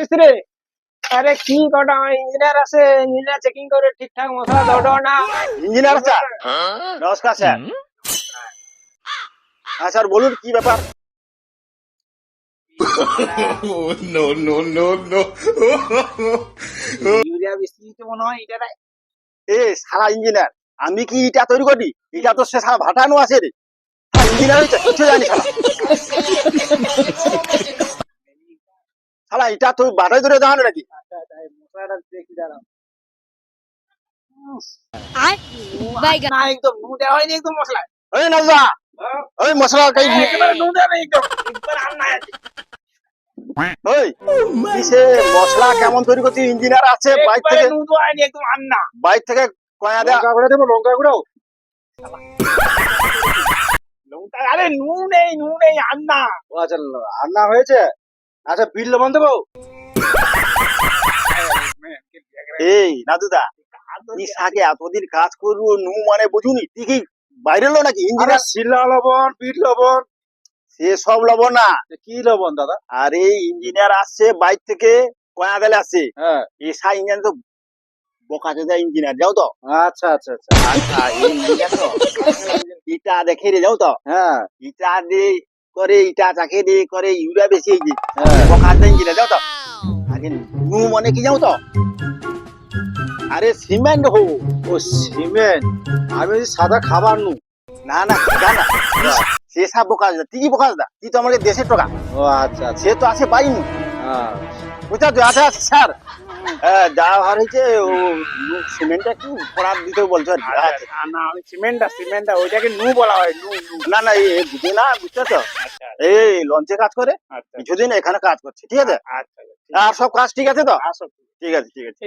মিস্ত্রি, আরে কি কটা ইঞ্জিনিয়ার আছে, ইঞ্জিনিয়ার চেকিং করে ঠিকঠাক মশলা দাও না। ইঞ্জিনিয়ার স্যার, নমস্কার স্যার। হ্যাঁ স্যার, বলুন কি ব্যাপার? No, no, no, no. Urea বেশি তো মনে হয় এটা। এ সারা ইঞ্জিনিয়ার, আমি কি ইটা তৈরি করি? ইটা তো সে সারা ভাটানো আছে রে। ইঞ্জিনিয়ার হয়েছে কিছু জানি সারা। সারা ইটা তো বাটাই ধরে দাঁড়ানো নাকি? মশলাটা দেখি দাঁড়াও। বাইগান না একদম নু দেওয়া হয়নি একদম মশলা। ওই নাজা, ওই মশলা কাই একেবারে নু দেওয়া নেই একদম, একবার রান্না আছে। ওই কিসে মশলা কেমন তৈরি করছি? ইঞ্জিনিয়ার আছে বাইর একবারে থেকে, নু দেওয়া হয়নি একদম রান্না। বাইর থেকে কয়া দেয়া। লঙ্কা গুঁড়ো দেবো, লঙ্কা গুঁড়ো। লঙ্কা, আরে নু নেই রান্না। আচ্ছা রান্না হয়েছে। আচ্ছা বিল লবণ দেবো। এই নাদুদা, তুই সাকে এতদিন কাজ করবো নু মানে বুঝুনি? তুই কি বাইরে লো নাকি ইঞ্জিনিয়ার? শিলা লবণ, বিট লবণ। সে সব লবণ না। কি লবণ দাদা? আরে ইঞ্জিনিয়ার আসছে বাইর থেকে, কয়া গেলে আসছে। হ্যাঁ, এসা ইঞ্জিনিয়ার তো বোকা চোদা ইঞ্জিনিয়ার, যাও তো। আচ্ছা আচ্ছা আচ্ছা। আচ্ছা এই ইঞ্জিনিয়ার তো ইটা দেখে রে, যাও তো। হ্যাঁ ইটা দিয়ে করে, ইটা চাকে দিয়ে করে, ইউরিয়া বেশি এই যে হ্যাঁ। বোকা চোদা ইঞ্জিনিয়ার, যাও তো। আগে নু মানে কি, যাও তো। আরে সিমেন্ট হো। ও সিমেন্ট, আমি সাদা খাবার নু। না না না না, সে সব বোকা চোদা। তুই কি বোকা চোদা? তুই তো আমাকে দেশের টাকা। ও আচ্ছা আচ্ছা। সে তো আছে বাইনু, হ্যাঁ বুঝতে পারছো? আচ্ছা আচ্ছা স্যার, যা হার হয়েছে ও সিমেন্টটা একটু ভরা দিতে বলছো আর কি। আচ্ছা। না, আমি সিমেন্টটা ওইটাকে নু বলা হয়, নু নু। না না, এই বুঝে না, বুঝতে পারছো? আচ্ছা এই লঞ্চে কাজ করে, আচ্ছা কিছুদিন এখানে কাজ করছে, ঠিক আছে? আচ্ছা। আর সব কাজ ঠিক আছে তো? আসো। ঠিক আছে ঠিক আছে।